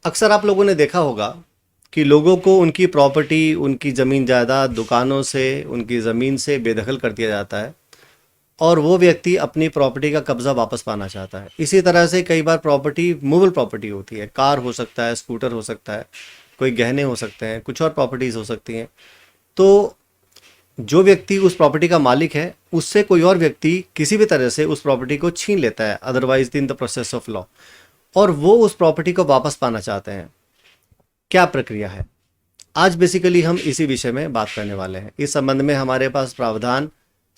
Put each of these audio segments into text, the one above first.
अक्सर आप लोगों ने देखा होगा कि लोगों को उनकी प्रॉपर्टी, उनकी ज़मीन जायदाद, दुकानों से, उनकी ज़मीन से बेदखल कर दिया जाता है और वो व्यक्ति अपनी प्रॉपर्टी का कब्ज़ा वापस पाना चाहता है। इसी तरह से कई बार प्रॉपर्टी मूवेबल प्रॉपर्टी होती है, कार हो सकता है, स्कूटर हो सकता है, कोई गहने हो सकते हैं, कुछ और प्रॉपर्टीज़ हो सकती हैं। तो जो व्यक्ति उस प्रॉपर्टी का मालिक है, उससे कोई और व्यक्ति किसी भी तरह से उस प्रॉपर्टी को छीन लेता है, otherwise in the process of law, और वो उस प्रॉपर्टी को वापस पाना चाहते हैं। क्या प्रक्रिया है? आज बेसिकली हम इसी विषय में बात करने वाले हैं। इस संबंध में हमारे पास प्रावधान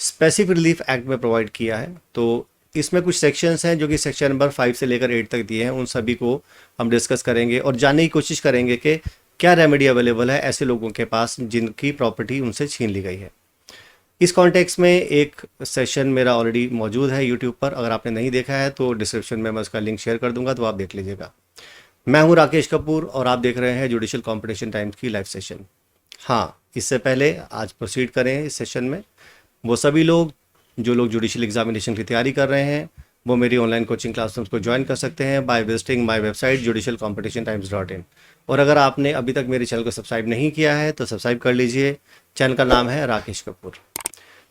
स्पेसिफिक रिलीफ एक्ट में प्रोवाइड किया है। तो इसमें कुछ सेक्शंस हैं जो कि सेक्शन नंबर 5 से लेकर 8 तक दिए हैं। उन सभी को हम डिस्कस करेंगे और जानने की कोशिश करेंगे कि क्या रेमेडी अवेलेबल है ऐसे लोगों के पास जिनकी प्रॉपर्टी उनसे छीन ली गई है। इस कॉन्टेक्स्ट में एक सेशन मेरा ऑलरेडी मौजूद है यूट्यूब पर। अगर आपने नहीं देखा है तो डिस्क्रिप्शन में मैं उसका लिंक शेयर कर दूंगा, तो आप देख लीजिएगा। मैं हूं राकेश कपूर और आप देख रहे हैं जुडिशियल कॉम्पिटिशन टाइम्स की लाइव सेशन। हाँ, इससे पहले आज प्रोसीड करें इस सेशन में, वो सभी लोग जो लोग जुडिशियल एग्जामिनेशन की तैयारी कर रहे हैं वो मेरी ऑनलाइन कोचिंग क्लासरूम्स को ज्वाइन कर सकते हैं by visiting my website judicialcompetitiontimes.in। और अगर आपने अभी तक मेरे चैनल को सब्सक्राइब नहीं किया है तो सब्सक्राइब कर लीजिए। चैनल का नाम है राकेश कपूर।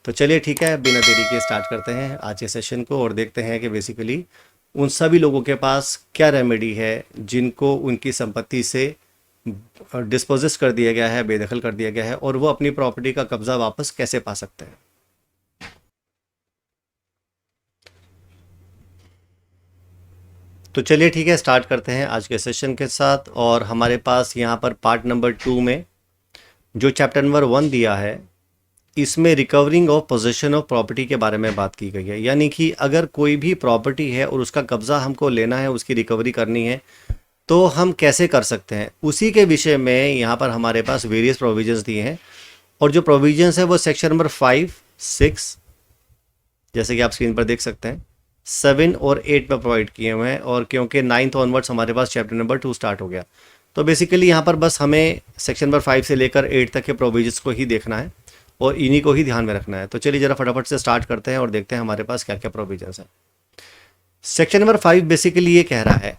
तो चलिए ठीक है, बिना देरी के स्टार्ट करते हैं आज के सेशन को और देखते हैं कि बेसिकली उन सभी लोगों के पास क्या रेमेडी है जिनको उनकी संपत्ति से डिस्पोजेस कर दिया गया है, बेदखल कर दिया गया है, और वो अपनी प्रॉपर्टी का कब्जा वापस कैसे पा सकते हैं। तो चलिए ठीक है, स्टार्ट करते हैं आज के सेशन के साथ। और हमारे पास यहाँ पर पार्ट नंबर 2 में जो चैप्टर नंबर 1 दिया है, इसमें recovering of position of property के बारे में बात की गई है। यानी कि अगर कोई भी प्रॉपर्टी है और उसका कब्जा हमको लेना है, उसकी रिकवरी करनी है, तो हम कैसे कर सकते हैं, उसी के विषय में यहाँ पर हमारे पास वेरियस प्रोविजंस दिए हैं। और जो प्रोविजंस है वो सेक्शन नंबर 5, 6, जैसे कि आप स्क्रीन पर देख सकते हैं, 7 और 8 में प्रोवाइड किए हुए हैं। और क्योंकि 9th ऑनवर्ड्स हमारे पास चैप्टर नंबर 2 स्टार्ट हो गया, तो बेसिकली यहाँ पर बस हमें सेक्शन नंबर 5 से लेकर 8 तक के प्रोविजंस को ही देखना है और इन्हीं को ही ध्यान में रखना है। तो चलिए ज़रा फटाफट से स्टार्ट करते हैं और देखते हैं हमारे पास क्या क्या प्रोविजंस हैं। सेक्शन नंबर 5 बेसिकली ये कह रहा है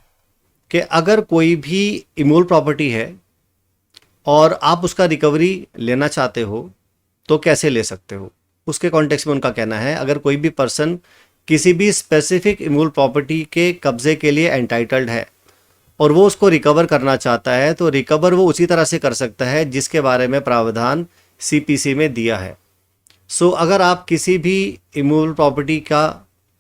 कि अगर कोई भी इमूल प्रॉपर्टी है और आप उसका रिकवरी लेना चाहते हो तो कैसे ले सकते हो, उसके कॉन्टेक्स्ट में उनका कहना है अगर कोई भी पर्सन किसी भी स्पेसिफिक इमूल प्रॉपर्टी के कब्जे के लिए एंटाइटल्ड है और वो उसको रिकवर करना चाहता है, तो रिकवर वो उसी तरह से कर सकता है जिसके बारे में प्रावधान सीपीसी में दिया है। सो अगर आप किसी भी इमूवेबल प्रॉपर्टी का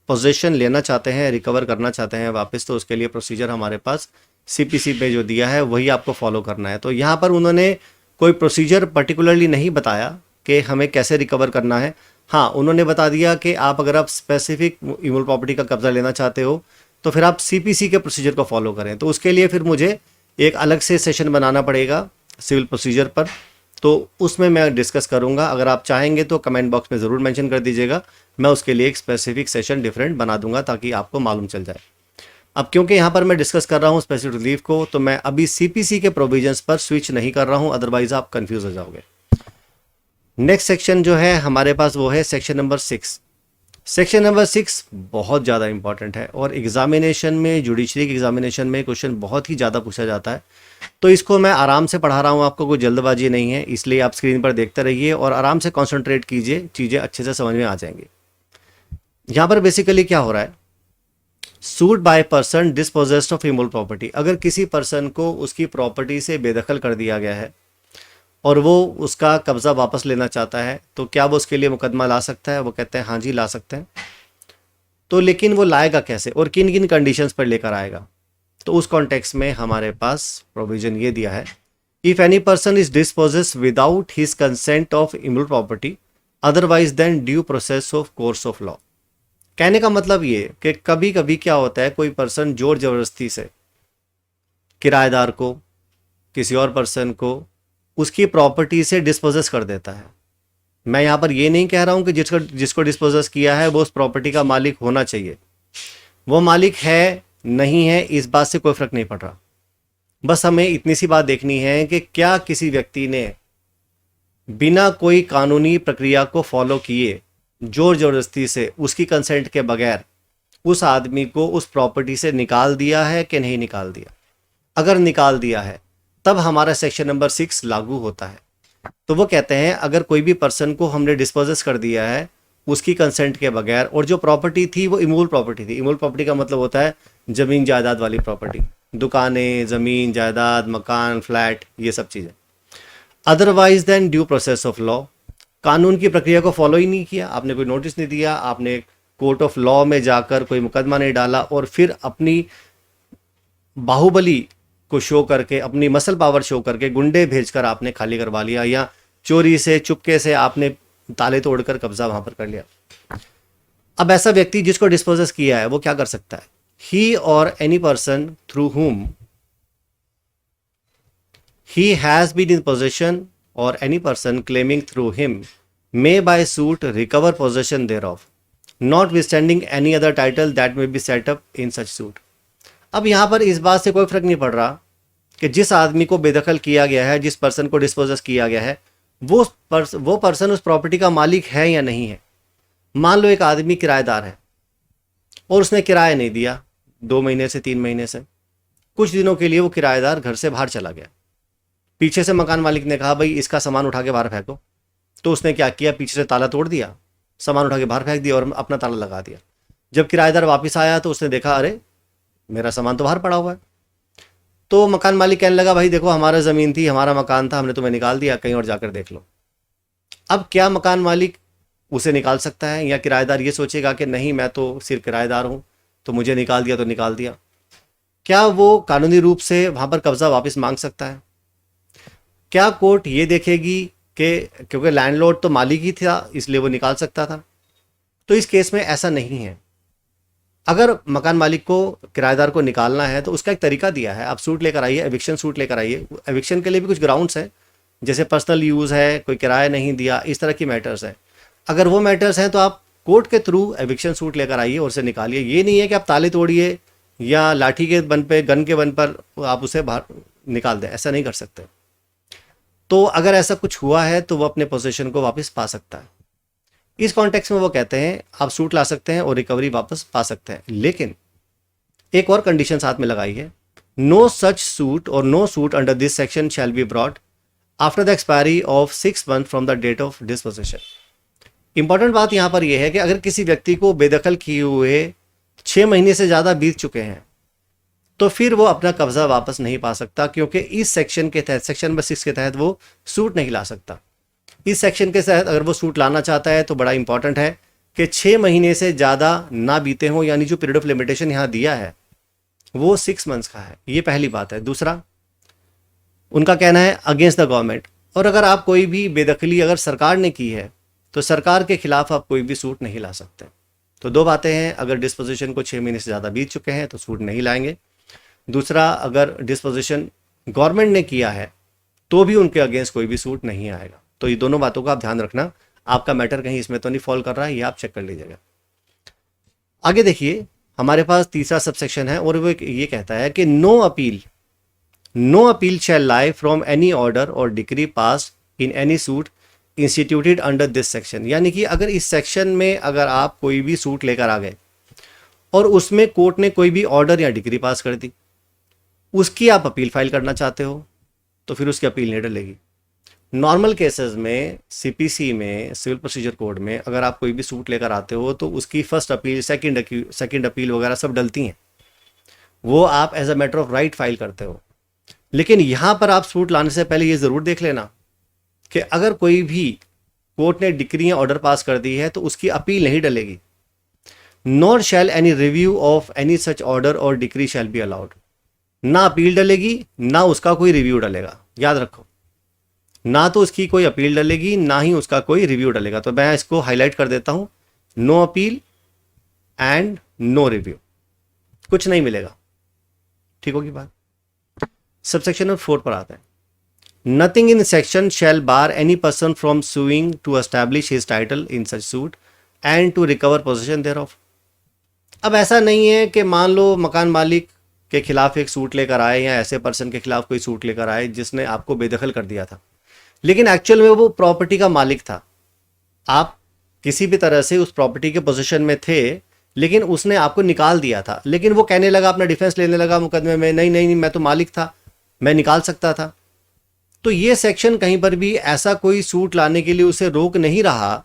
पोजीशन लेना चाहते हैं, रिकवर करना चाहते हैं वापस, तो उसके लिए प्रोसीजर हमारे पास सीपीसी पे जो दिया है वही आपको फॉलो करना है। तो यहाँ पर उन्होंने कोई प्रोसीजर पर्टिकुलरली नहीं बताया कि हमें कैसे रिकवर करना है। हाँ, उन्होंने बता दिया कि आप अगर आप स्पेसिफिक इमूवेबल प्रॉपर्टी का कब्जा लेना चाहते हो तो फिर आप सीपीसी के प्रोसीजर को फॉलो करें। तो उसके लिए फिर मुझे एक अलग से सेशन बनाना पड़ेगा सिविल प्रोसीजर पर, तो उसमें मैं डिस्कस करूंगा। अगर आप चाहेंगे तो कमेंट बॉक्स में ज़रूर मेंशन कर दीजिएगा, मैं उसके लिए एक स्पेसिफिक सेशन डिफरेंट बना दूंगा ताकि आपको मालूम चल जाए। अब क्योंकि यहाँ पर मैं डिस्कस कर रहा हूँ स्पेसिफिक रिलीफ को, तो मैं अभी सीपीसी के प्रोविजंस पर स्विच नहीं कर रहा हूँ, अदरवाइज आप कंफ्यूज हो जाओगे। नेक्स्ट सेक्शन जो है हमारे पास वो है सेक्शन नंबर 6। सेक्शन नंबर 6 बहुत ज़्यादा इंपॉर्टेंट है और एग्जामिनेशन में, जुडिशरी के एग्जामिनेशन में क्वेश्चन बहुत ही ज़्यादा पूछा जाता है। तो इसको मैं आराम से पढ़ा रहा हूँ, आपको कोई जल्दबाजी नहीं है, इसलिए आप स्क्रीन पर देखते रहिए और आराम से कंसंट्रेट कीजिए, चीज़ें अच्छे से समझ में आ जाएंगी। यहाँ पर बेसिकली क्या हो रहा है, suit by person dispossessed of immovable property. अगर किसी पर्सन को उसकी प्रॉपर्टी से बेदखल कर दिया गया है और वो उसका कब्जा वापस लेना चाहता है, तो क्या वो उसके लिए मुकदमा ला सकता है? वो कहते हैं हाँ जी ला सकते हैं। तो लेकिन वो लाएगा कैसे और किन किन कंडीशंस पर लेकर आएगा? तो उस कॉन्टेक्स्ट में हमारे पास प्रोविजन ये दिया है, if any person is disposes without his consent of immovable property otherwise then due process of course of law. कहने का मतलब ये कि कभी कभी क्या होता है, कोई पर्सन जोर जबरदस्ती से किराएदार को, किसी और पर्सन को उसकी प्रॉपर्टी से डिस्पोजेस कर देता है। मैं यहाँ पर ये नहीं कह रहा हूँ कि जिसको डिस्पोजेस किया है वो उस प्रॉपर्टी का मालिक होना चाहिए। वो मालिक है नहीं है इस बात से कोई फर्क नहीं पड़ रहा, बस हमें इतनी सी बात देखनी है कि क्या किसी व्यक्ति ने बिना कोई कानूनी प्रक्रिया को फॉलो किए जोर जबरदस्ती से उसकी कंसेंट के बगैर उस आदमी को उस प्रॉपर्टी से निकाल दिया है कि नहीं निकाल दिया। अगर निकाल दिया है तब हमारा सेक्शन नंबर 6 लागू होता है। तो वो कहते हैं अगर कोई भी पर्सन को हमने डिस्पोजेस कर दिया है उसकी कंसेंट के बगैर, और जो प्रॉपर्टी थी वो इमूल प्रॉपर्टी थी। इमूल प्रॉपर्टी का मतलब होता है ज़मीन जायदाद वाली प्रॉपर्टी, दुकानें, ज़मीन जायदाद, मकान, फ्लैट, ये सब चीज़ें। Otherwise then due process of law, कानून की प्रक्रिया को फॉलो ही नहीं किया, आपने कोई नोटिस नहीं दिया, आपने कोर्ट ऑफ लॉ में जाकर कोई मुकदमा नहीं डाला, और फिर अपनी बाहुबली को शो करके, अपनी मसल पावर शो करके गुंडे भेजकर आपने खाली करवा लिया, या चोरी से चुपके से आपने ताले तोड़कर कब्जा वहां पर कर लिया। अब ऐसा व्यक्ति जिसको डिस्पोजेस किया है वो क्या कर सकता है? ही और any person through whom he has been in possession or any person claiming through him may by suit recover possession thereof, notwithstanding any other title that may be set up in such suit। अब यहां पर इस बात से कोई फर्क नहीं पड़ रहा कि जिस आदमी को बेदखल किया गया है, जिस पर्सन को डिस्पोजेस किया गया है, वो पर्सन उस प्रॉपर्टी का मालिक है या नहीं है। मान लो एक आदमी किराएदार है और उसने किराया नहीं दिया 2 महीने से 3 महीने से, कुछ दिनों के लिए वो किराएदार घर से बाहर चला गया। पीछे से मकान मालिक ने कहा भाई इसका सामान उठा के बाहर फेंको, तो उसने क्या किया, पीछे से ताला तोड़ दिया, सामान उठा के बाहर फेंक दिया और अपना ताला लगा दिया। जब किराएदार वापस आया तो उसने देखा अरे मेरा सामान तो बाहर पड़ा हुआ है। तो मकान मालिक कहने लगा भाई देखो हमारा ज़मीन थी, हमारा मकान था, हमने तुम्हें निकाल दिया, कहीं और जाकर देख लो। अब क्या मकान मालिक उसे निकाल सकता है, या किराएदार ये सोचेगा कि नहीं मैं तो सिर्फ किराएदार हूँ तो मुझे निकाल दिया तो निकाल दिया? क्या वो कानूनी रूप से वहाँ पर कब्जा वापस मांग सकता है? क्या कोर्ट ये देखेगी कि क्योंकि लैंडलॉर्ड तो मालिक ही था इसलिए वो निकाल सकता था? तो इस केस में ऐसा नहीं है। अगर मकान मालिक को किराएदार को निकालना है तो उसका एक तरीका दिया है, आप सूट लेकर आइए, एविक्शन सूट लेकर आइए। एविक्शन के लिए भी कुछ ग्राउंड्स हैं, जैसे पर्सनल यूज़ है, कोई किराया नहीं दिया, इस तरह की मैटर्स हैं। अगर वो मैटर्स हैं तो आप कोर्ट के थ्रू एविक्शन सूट लेकर आइए और उसे निकालिए। ये नहीं है कि आप ताले तोड़िए या लाठी के बन पे, गन के बन पर आप उसे बाहर निकाल दें, ऐसा नहीं कर सकते। तो अगर ऐसा कुछ हुआ है तो वो अपने पोजीशन को वापस पा सकता है। इस कॉन्टेक्स्ट में वो कहते हैं आप सूट ला सकते हैं और रिकवरी वापस पा सकते हैं, लेकिन एक और कंडीशन साथ में लगाई है, नो सच सूट और no suit under this section shall be brought after the expiry of 6 months from the date of disposition. Important बात यहां पर यह है कि अगर किसी व्यक्ति को बेदखल किए हुए 6 महीने से ज़्यादा बीत चुके हैं तो फिर वो अपना कब्जा वापस नहीं पा सकता, क्योंकि इस सेक्शन के तहत, सेक्शन नंबर 6 के तहत वो सूट नहीं ला सकता। इस सेक्शन के तहत अगर वो सूट लाना चाहता है तो बड़ा इंपॉर्टेंट है कि 6 महीने से ज़्यादा ना बीते हों, यानी जो पीरियड ऑफ लिमिटेशन यहाँ दिया है वो 6 months का है। ये पहली बात है। दूसरा, उनका कहना है अगेंस्ट द गवर्नमेंट, और अगर आप कोई भी बेदखली अगर सरकार ने की है तो सरकार के खिलाफ आप कोई भी सूट नहीं ला सकते। तो 2 बातें हैं, अगर डिस्पोजिशन को 6 महीने से ज़्यादा बीत चुके हैं तो सूट नहीं लाएंगे। दूसरा, अगर डिस्पोजिशन गवर्नमेंट ने किया है तो भी उनके अगेंस्ट कोई भी सूट नहीं आएगा। तो ये दोनों बातों का आप ध्यान रखना, आपका मैटर कहीं इसमें तो नहीं फॉल कर रहा है, ये आप चेक कर लीजिएगा। आगे देखिए, हमारे पास तीसरा सबसेक्शन है और वो ये कहता है कि no appeal shall lie from any order or decree passed in any suit instituted under this section. यानी कि अगर इस सेक्शन में अगर आप कोई भी सूट लेकर आ गए और उसमें कोर्ट ने कोई भी ऑर्डर या डिक्री पास कर दी, उसकी आप अपील फाइल करना चाहते हो तो फिर उसकी अपील नहीं डलेगी। नॉर्मल केसेस में, सीपीसी में, सिविल प्रोसीजर कोड में अगर आप कोई भी सूट लेकर आते हो तो उसकी फर्स्ट अपील, सेकंड अपील वगैरह सब डलती हैं, वो आप as a matter of right file करते हो। लेकिन यहाँ पर आप सूट लाने से पहले ये ज़रूर देख लेना कि अगर कोई भी कोर्ट ने डिक्री या ऑर्डर पास कर दी है तो उसकी अपील नहीं डलेगी। Nor shall any review of any such order or decree shall be allowed. ना अपील डलेगी ना उसका कोई रिव्यू डलेगा, याद रखो, ना तो उसकी कोई अपील डलेगी ना ही उसका कोई रिव्यू डलेगा। तो मैं इसको हाईलाइट कर देता हूं, no appeal and no review, कुछ नहीं मिलेगा। ठीक होगी बात। सबसेक्शन नंबर 4 पर आता है, nothing in section shall bar any person from suing to establish his title in such suit and to recover possession thereof. अब ऐसा नहीं है कि मान लो मकान मालिक के खिलाफ एक सूट लेकर आए या ऐसे पर्सन के खिलाफ कोई सूट लेकर आए जिसने आपको बेदखल कर दिया था, लेकिन एक्चुअल में वो प्रॉपर्टी का मालिक था, आप किसी भी तरह से उस प्रॉपर्टी के पोजीशन में थे, लेकिन उसने आपको निकाल दिया था, लेकिन वो कहने लगा, अपना डिफेंस लेने लगा मुकदमे में, नहीं नहीं नहीं मैं तो मालिक था, मैं निकाल सकता था। तो ये सेक्शन कहीं पर भी ऐसा कोई सूट लाने के लिए उसे रोक नहीं रहा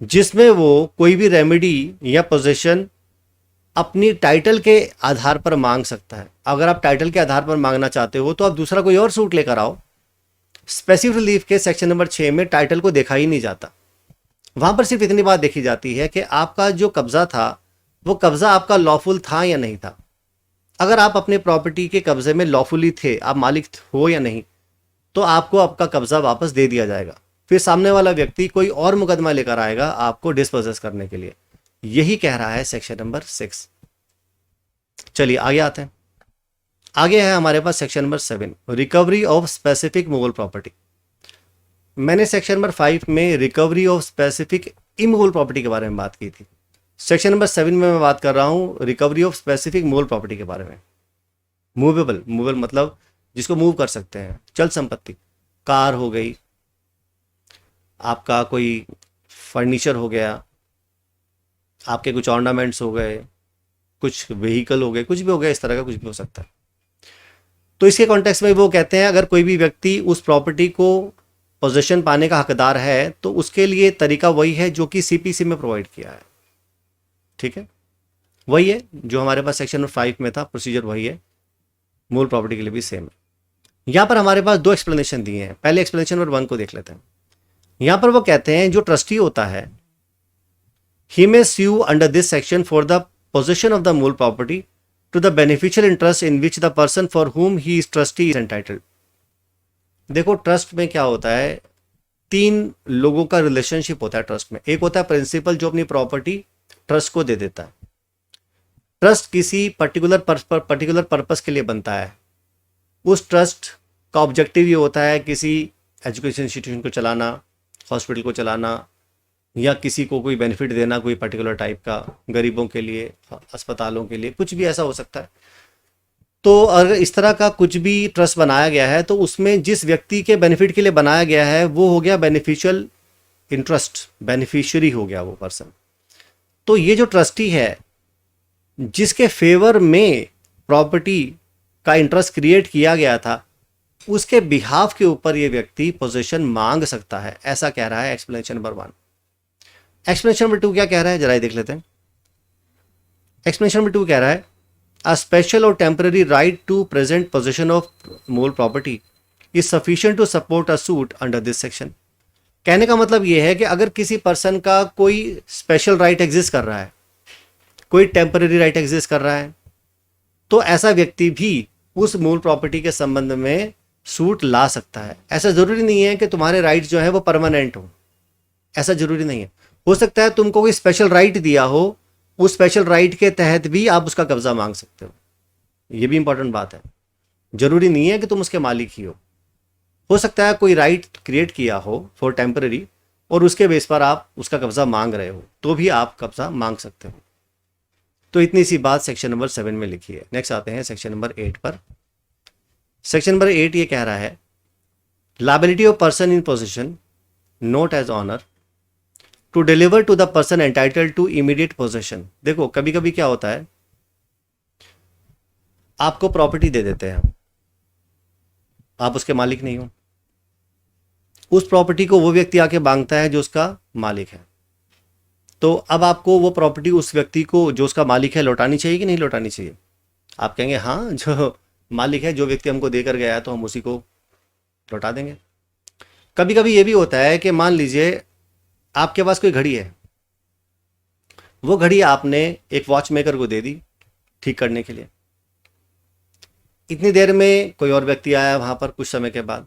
जिसमें वो कोई भी रेमेडी या पोजीशन अपनी टाइटल के आधार पर मांग सकता है। अगर आप टाइटल के आधार पर मांगना चाहते हो तो आप दूसरा कोई और सूट लेकर आओ। स्पेसिफिक रिलीफ के सेक्शन नंबर 6 में टाइटल को देखा ही नहीं जाता। वहां पर सिर्फ इतनी बात देखी जाती है कि आपका जो कब्जा था वो कब्जा आपका लॉफुल था या नहीं था। अगर आप अपने प्रॉपर्टी के कब्जे में लॉफुली थे, आप मालिक हो या नहीं, तो आपको आपका कब्जा वापस दे दिया जाएगा। फिर सामने वाला व्यक्ति कोई और मुकदमा लेकर आएगा आपको डिस्पोजेस करने के लिए। यही कह रहा है सेक्शन नंबर 6। चलिए आगे आते हैं। आगे है हमारे पास section number 7, recovery of specific movable property. मैंने सेक्शन नंबर 5 में recovery of specific immovable property के बारे में बात की थी। सेक्शन नंबर 7 में मैं बात कर रहा हूं recovery of specific movable property के बारे में। मूवेबल मतलब जिसको मूव कर सकते हैं, चल संपत्ति, कार हो गई, आपका कोई फर्नीचर हो गया, आपके कुछ ऑर्नामेंट्स हो गए, कुछ व्हीकल हो गए, कुछ भी हो गया, इस तरह का कुछ भी हो सकता है। तो इसके कॉन्टेक्स्ट में वो कहते हैं अगर कोई भी व्यक्ति उस प्रॉपर्टी को पोजीशन पाने का हकदार है तो उसके लिए तरीका वही है जो कि सीपीसी में प्रोवाइड किया है। ठीक है, वही है जो हमारे पास सेक्शन नंबर 5 में था, प्रोसीजर वही है, मूल प्रॉपर्टी के लिए भी सेम है। यहां पर हमारे पास 2 एक्सप्लेनेशन दिए हैं। पहले एक्सप्लेनेशन नंबर 1 को देख लेते हैं। यहां पर वो कहते हैं जो ट्रस्टी होता है he may sue under this section for the position of the मूल property to the beneficial interest in which the person for whom he is trustee is entitled. देखो ट्रस्ट में क्या होता है, 3 लोगों का रिलेशनशिप होता है ट्रस्ट में। एक होता है प्रिंसिपल जो अपनी प्रॉपर्टी ट्रस्ट को दे देता है। ट्रस्ट किसी पर्टिकुलर पर्पस के लिए बनता है। उस ट्रस्ट का ऑब्जेक्टिव ये होता है किसी एजुकेशन इंस्टीट्यूशन को चलाना, हॉस्पिटल को चलाना, या किसी को कोई बेनिफिट देना कोई पर्टिकुलर टाइप का, गरीबों के लिए, अस्पतालों के लिए, कुछ भी ऐसा हो सकता है। तो अगर इस तरह का कुछ भी ट्रस्ट बनाया गया है तो उसमें जिस व्यक्ति के बेनिफिट के लिए बनाया गया है वो हो गया बेनिफिशियल इंटरेस्ट, बेनिफिशियरी हो गया वो पर्सन। तो ये जो ट्रस्टी है जिसके फेवर में प्रॉपर्टी का इंटरेस्ट क्रिएट किया गया था, उसके बिहाफ के ऊपर ये व्यक्ति पोजीशन मांग सकता है, ऐसा कह रहा है एक्सप्लेनेशन नंबर 1। एक्सप्लेनेशन नंबर 2 क्या कह रहा है, जरा देख लेते हैं। एक्सप्लेनेशन नंबर 2 कह रहा है a special or temporary right to present possession of मूल property is sufficient to support a suit under this section. कहने का मतलब ये है कि अगर किसी पर्सन का कोई स्पेशल राइट एग्जिस्ट कर रहा है, कोई टेम्पररी राइट एग्जिस्ट कर रहा है, तो ऐसा व्यक्ति भी उस मूल प्रॉपर्टी के संबंध में सूट ला सकता है। ऐसा जरूरी नहीं है कि तुम्हारे राइट जो है वो परमानेंट हो, ऐसा जरूरी नहीं है। हो सकता है तुमको कोई स्पेशल राइट दिया हो, उस स्पेशल राइट के तहत भी आप उसका कब्जा मांग सकते हो। ये भी इंपॉर्टेंट बात है, जरूरी नहीं है कि तुम उसके मालिक ही हो सकता है कोई राइट क्रिएट किया हो फॉर टेम्पररी और उसके बेस पर आप उसका कब्जा मांग रहे हो, तो भी आप कब्जा मांग सकते हो। तो इतनी सी बात सेक्शन नंबर 7 में लिखी है। नेक्स्ट आते हैं सेक्शन नंबर 8 पर। सेक्शन नंबर 8 ये कह रहा है liability of person in position not as owner to deliver to the person entitled to immediate position. देखो कभी कभी क्या होता है, आपको प्रॉपर्टी दे देते हैं, आप उसके मालिक नहीं हो, उस प्रॉपर्टी को वो व्यक्ति आके मांगता है जो उसका मालिक है। तो अब आपको वो प्रॉपर्टी उस व्यक्ति को जो उसका मालिक है लौटानी चाहिए कि नहीं लौटानी चाहिए? आप कहेंगे हाँ, जो मालिक है, जो व्यक्ति हमको देकर गया है तो हम उसी को लौटा देंगे। कभी कभी ये भी होता है कि मान लीजिए आपके पास कोई घड़ी है, वो घड़ी आपने एक वॉच मेकर को दे दी ठीक करने के लिए। इतनी देर में कोई और व्यक्ति आया वहां पर, कुछ समय के बाद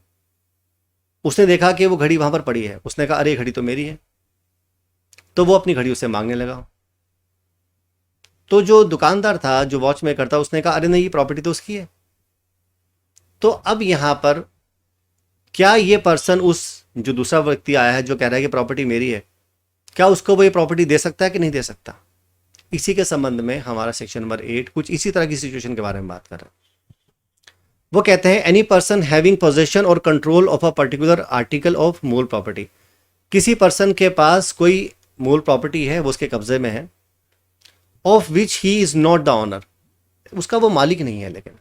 उसने देखा कि वो घड़ी वहां पर पड़ी है, उसने कहा अरे घड़ी तो मेरी है, तो वो अपनी घड़ी उससे मांगने लगा। तो जो दुकानदार था, जो वॉच मेकर था, उसने कहा अरे नहीं ये प्रॉपर्टी तो उसकी है। तो अब यहां पर क्या ये पर्सन, उस जो दूसरा व्यक्ति आया है जो कह रहा है कि प्रॉपर्टी मेरी है, क्या उसको वो ये प्रॉपर्टी दे सकता है कि नहीं दे सकता? इसी के संबंध में हमारा सेक्शन नंबर 8 कुछ इसी तरह की सिचुएशन के बारे में बात कर रहा है। वो कहते हैं एनी पर्सन हैविंग पोजेशन और control of a particular article of मूल प्रॉपर्टी। किसी पर्सन के पास कोई मूल प्रॉपर्टी है, वो उसके कब्जे में है, of which he is not the owner, उसका वो मालिक नहीं है, लेकिन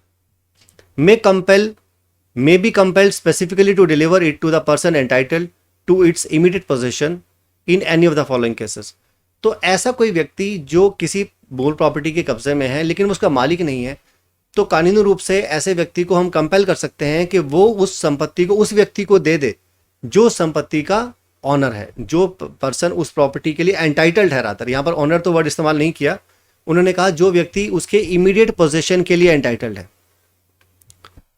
may be compelled specifically to deliver it to the person entitled to its immediate possession in any of the following cases। तो ऐसा कोई व्यक्ति जो किसी मूल प्रॉपर्टी के कब्जे में है लेकिन उसका मालिक नहीं है, तो कानूनी रूप से ऐसे व्यक्ति को हम कंपेल कर सकते हैं कि वो उस संपत्ति को उस व्यक्ति को दे दे जो संपत्ति का ऑनर है, जो पर्सन उस प्रॉपर्टी के लिए एंटाइटल्ड है। रातर यहाँ पर ऑनर तो वर्ड इस्तेमाल नहीं किया, उन्होंने कहा जो व्यक्ति उसके इमीडिएट पोजेशन के लिए एंटाइटल्ड है।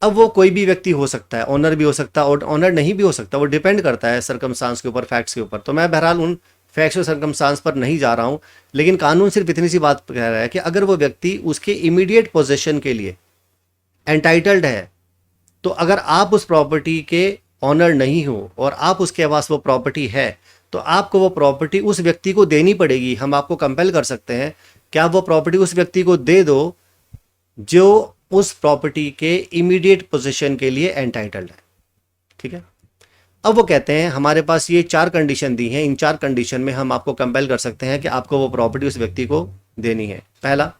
अब वो कोई भी व्यक्ति हो सकता है, ऑनर भी हो सकता है और ऑनर नहीं भी हो सकता, वो डिपेंड करता है सर्कमस्टांस के ऊपर, फैक्ट्स के ऊपर। तो मैं बहरहाल उन फैक्ट्स और सर्कमस्टांस पर नहीं जा रहा हूँ, लेकिन कानून सिर्फ इतनी सी बात कह रहा है कि अगर वो व्यक्ति उसके इमीडिएट पोजेशन के लिए एंटाइटल्ड है, तो अगर आप उस प्रॉपर्टी के ऑनर नहीं हो और आप उसके पास वो प्रॉपर्टी है, तो आपको वो प्रॉपर्टी उस व्यक्ति को देनी पड़ेगी। हम आपको कंपेल कर सकते हैं कि आप वो प्रॉपर्टी उस व्यक्ति को दे दो जो उस प्रॉपर्टी के इमीडिएट पोजीशन के लिए एंटाइटल्ड है। ठीक है, अब वो कहते हैं हमारे पास ये 4 कंडीशन दी हैं, इन 4 कंडीशन में हम आपको कंपेल कर सकते हैं कि आपको वो प्रॉपर्टी उस व्यक्ति को देनी है। पहला,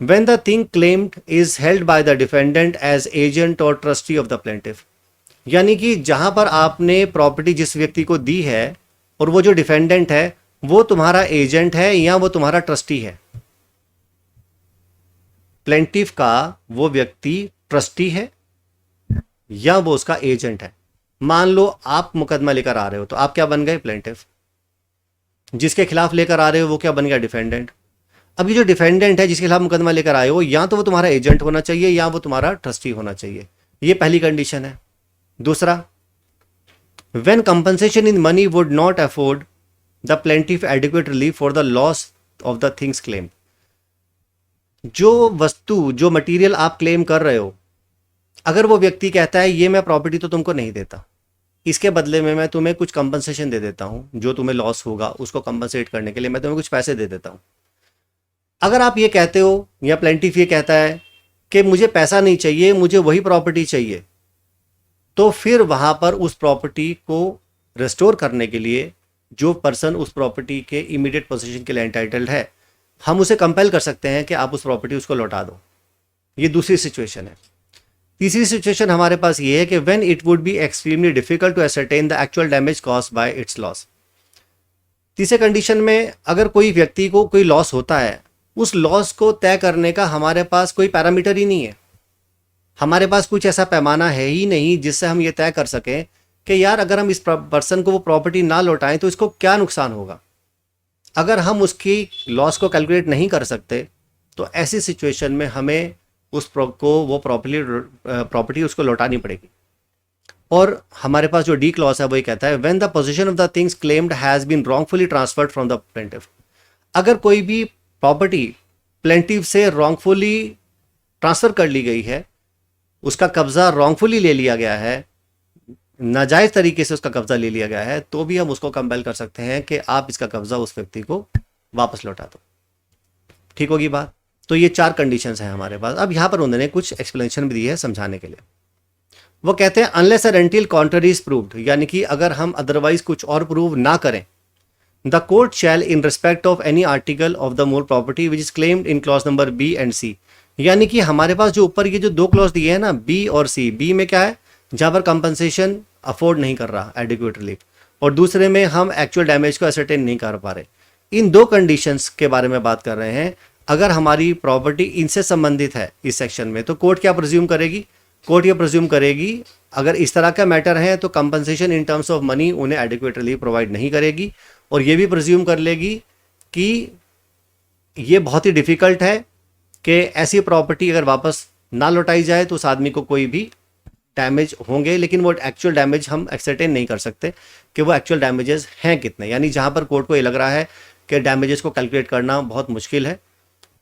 when the thing claimed is held by the defendant as agent और ट्रस्टी ऑफ द प्लेंटिफ, यानी कि जहां पर आपने प्रॉपर्टी जिस व्यक्ति को दी है और वो जो डिफेंडेंट है वो तुम्हारा एजेंट है या वो तुम्हारा ट्रस्टी है। प्लेंटिफ का वो व्यक्ति ट्रस्टी है या वो उसका एजेंट है। मान लो आप मुकदमा लेकर आ रहे हो, तो आप क्या बन गए? प्लेंटिफ। जिसके खिलाफ लेकर आ रहे हो वो क्या बन गया? डिफेंडेंट। अब ये जो डिफेंडेंट है जिसके खिलाफ मुकदमा लेकर आए हो, या तो वो तुम्हारा एजेंट होना चाहिए या वो तुम्हारा ट्रस्टी होना चाहिए। ये पहली कंडीशन है। दूसरा, when compensation in money would not afford the plaintiff adequate relief for the loss of the things claim, जो वस्तु जो मटेरियल आप क्लेम कर रहे हो, अगर वो व्यक्ति कहता है ये मैं प्रॉपर्टी तो तुमको नहीं देता, इसके बदले में मैं तुम्हें कुछ कंपनसेशन दे देता हूं, जो तुम्हें लॉस होगा उसको कंपनसेट करने के लिए मैं तुम्हें कुछ पैसे दे देता हूं। अगर आप ये कहते हो या प्लेंटिफ ये कहता है कि मुझे पैसा नहीं चाहिए, मुझे वही प्रॉपर्टी चाहिए, तो फिर वहां पर उस प्रॉपर्टी को रिस्टोर करने के लिए जो पर्सन उस प्रॉपर्टी के इमीडिएट पोजीशन के लिए एंटाइटल्ड है, हम उसे कंपेल कर सकते हैं कि आप उस प्रॉपर्टी उसको लौटा दो। ये दूसरी सिचुएशन है। तीसरी सिचुएशन हमारे पास ये है कि when it would be extremely difficult to ascertain the actual damage caused by its loss. तीसरे कंडीशन में अगर कोई व्यक्ति को कोई लॉस होता है, उस लॉस को तय करने का हमारे पास कोई पैरामीटर ही नहीं है, हमारे पास कुछ ऐसा पैमाना है ही नहीं जिससे हम ये तय कर सकें कि यार अगर हम इस पर्सन को वो प्रॉपर्टी ना लौटाएं तो इसको क्या नुकसान होगा। अगर हम उसकी लॉस को कैलकुलेट नहीं कर सकते तो ऐसी सिचुएशन में हमें को वो प्रॉपर्टी उसको लौटानी पड़ेगी। और हमारे पास जो डी क्लॉज है वो ये कहता है when the position of the things claimed has been wrongfully transferred from the plaintiff. अगर कोई भी प्रॉपर्टी प्लेंटिफ से रॉन्गफुली ट्रांसफर कर ली गई है, उसका कब्जा रॉन्गफुली ले लिया गया है, नाजायज तरीके से उसका कब्जा ले लिया गया है, तो भी हम उसको कंपेल कर सकते हैं कि आप इसका कब्जा उस व्यक्ति को वापस लौटा दो। ठीक होगी बात? तो ये 4 कंडीशंस हैं हमारे पास। अब यहां पर उन्होंने कुछ एक्सप्लेनेशन भी दी है समझाने के लिए। वो कहते हैं अनलेस और अनटिल कॉन्ट्ररी इज प्रूव्ड, यानी कि अगर हम अदरवाइज कुछ और प्रूव ना करें, the court shall in respect of any article of the मूल property which is claimed in clause number B and C, यानी कि हमारे पास जो ऊपर ये जो 2 क्लॉज दिए हैं ना, बी और सी, बी में क्या है जहां पर कंपनसेशन अफोर्ड नहीं कर रहा एडिक्वेट रिलीफ, और दूसरे में हम एक्चुअल डैमेज को असरटेन नहीं कर पा रहे। इन 2 कंडीशंस के बारे में बात कर रहे हैं। अगर हमारी प्रॉपर्टी इनसे संबंधित है इस सेक्शन में, तो कोर्ट क्या प्रिज्यूम करेगी? कोर्ट ये प्रिज्यूम करेगी अगर इस तरह का मैटर है तो compensation in terms of money उन्हें एडिक्वेट रिलीफ प्रोवाइड नहीं करेगी, और ये भी प्रिज्यूम कर लेगी कि ये बहुत ही डिफिकल्ट है कि ऐसी प्रॉपर्टी अगर वापस ना लौटाई जाए तो उस आदमी को कोई भी डैमेज होंगे, लेकिन वो एक्चुअल डैमेज हम एक्सरटेन नहीं कर सकते कि वो एक्चुअल डैमेजेस हैं कितने। यानी जहां पर कोर्ट को ये लग रहा है कि डैमेजेस को कैलकुलेट करना बहुत मुश्किल है,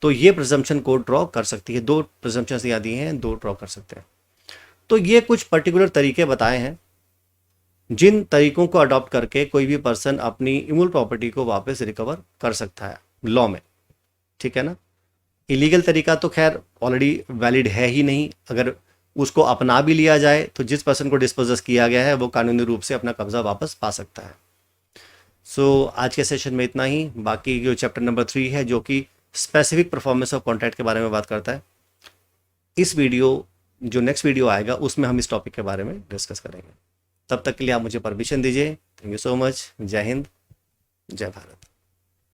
तो ये प्रिजम्पशन कोर्ट ड्रॉ कर सकती है। 2 प्रिजम्पशंस यहाँ दिए हैं, 2 ड्रॉ कर सकते हैं। तो ये कुछ पर्टिकुलर तरीके बताए हैं जिन तरीकों को अडॉप्ट करके कोई भी पर्सन अपनी इमूल प्रॉपर्टी को वापस रिकवर कर सकता है लॉ में। ठीक है ना? इलीगल तरीका तो खैर ऑलरेडी वैलिड है ही नहीं। अगर उसको अपना भी लिया जाए तो जिस पर्सन को डिस्पोजेस किया गया है वो कानूनी रूप से अपना कब्जा वापस पा सकता है। सो आज के सेशन में इतना ही। बाकी जो चैप्टर नंबर 3 है जो कि स्पेसिफिक परफॉर्मेंस ऑफ कॉन्ट्रैक्ट के बारे में बात करता है। इस वीडियो जो नेक्स्ट वीडियो आएगा उसमें हम इस टॉपिक के बारे में डिस्कस करेंगे। तब तक के लिए आप मुझे परमिशन दीजिए। Thank you so much. जय हिंद, जय भारत।